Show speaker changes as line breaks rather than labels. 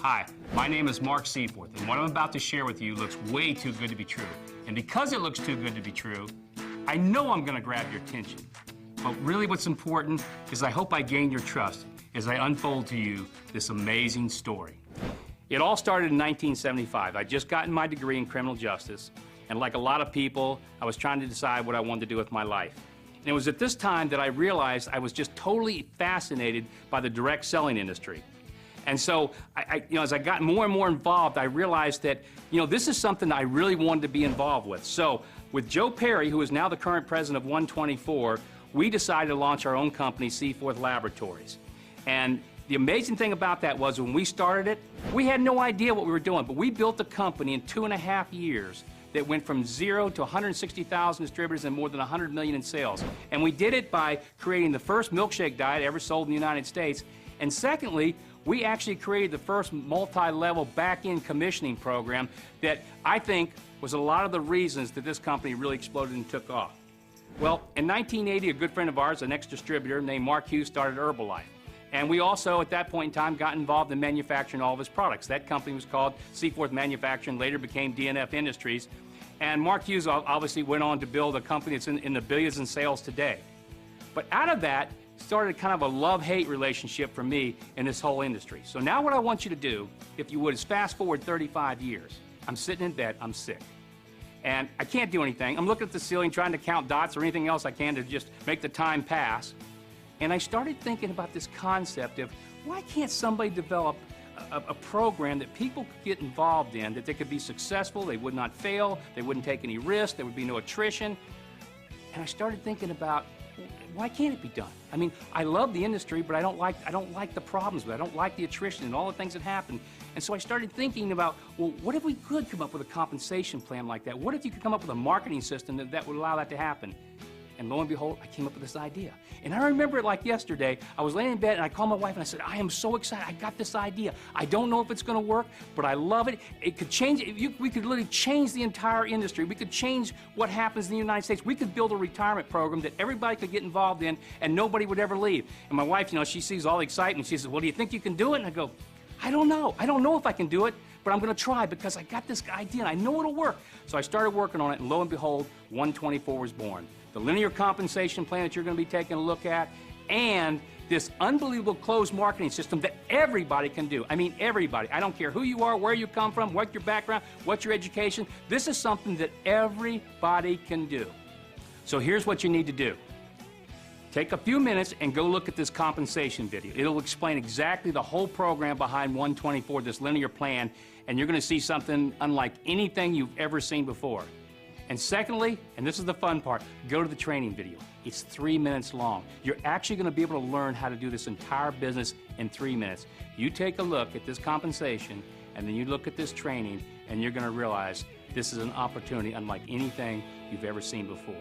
Hi, my name is Mark Seaforth, and what I'm about to share with you looks way too good to be true. And because it looks too good to be true, I know I'm going to grab your attention. But really what's important is I hope I gain your trust as I unfold to you this amazing story. It all started in 1975. I'd just gotten my degree in criminal justice, and like a lot of people, I was trying to decide what I wanted to do with my life. And it was at this time that I realized I was just totally fascinated by the direct selling industry. And so, as I got more and more involved, I realized that, this is something I really wanted to be involved with. So, with Joe Perry, who is now the current president of 124, we decided to launch our own company, Seaforth Laboratories. And the amazing thing about that was when we started it, we had no idea what we were doing, but we built a company in 2.5 years that went from 0 to 160,000 distributors and more than 100 million in sales. And we did it by creating the first milkshake diet ever sold in the United States. And secondly, we actually created the first multi-level back-end commissioning program that I think was a lot of the reasons that this company really exploded and took off. Well, in 1980, a good friend of ours, an ex-distributor named Mark Hughes, started Herbalife. And we also, at that point in time, got involved in manufacturing all of his products. That company was called Seaforth Manufacturing, later became DNF Industries. And Mark Hughes obviously went on to build a company that's in the billions in sales today. But out of that, started kind of a love-hate relationship for me in this whole industry. So now what I want you to do, if you would, is fast forward 35 years. I'm sitting in bed, I'm sick. And I can't do anything. I'm looking at the ceiling trying to count dots or anything else I can to just make the time pass. And I started thinking about this concept of why can't somebody develop a program that people could get involved in, that they could be successful, they would not fail, they wouldn't take any risks, there would be no attrition. And I started thinking about, why can't it be done? I mean, I love the industry, but I don't like the problems with it. I don't like the attrition and all the things that happen. And so I started thinking about, well, what if we could come up with a compensation plan like that? What if you could come up with a marketing system that would allow that to happen? And lo and behold, I came up with this idea. And I remember it like yesterday. I was laying in bed and I called my wife and I said, I am so excited. I got this idea. I don't know if it's going to work, but I love it. It could change, we could literally change the entire industry. We could change what happens in the United States. We could build a retirement program that everybody could get involved in and nobody would ever leave. And my wife, she sees all the excitement. She says, well, do you think you can do it? And I go, I don't know. I don't know if I can do it, but I'm going to try because I got this idea and I know it'll work. So I started working on it, and lo and behold, 124 was born. The linear compensation plan that you're going to be taking a look at, and this unbelievable closed marketing system that everybody can do. I mean, everybody. I don't care who you are, where you come from, what your background, what your education. This is something that everybody can do. So here's what you need to do. Take a few minutes and go look at this compensation video. It'll explain exactly the whole program behind 124, this linear plan, and you're going to see something unlike anything you've ever seen before. And secondly, and this is the fun part, go to the training video. It's 3 minutes long. You're actually going to be able to learn how to do this entire business in 3 minutes. You take a look at this compensation, and then you look at this training, and you're going to realize this is an opportunity unlike anything you've ever seen before.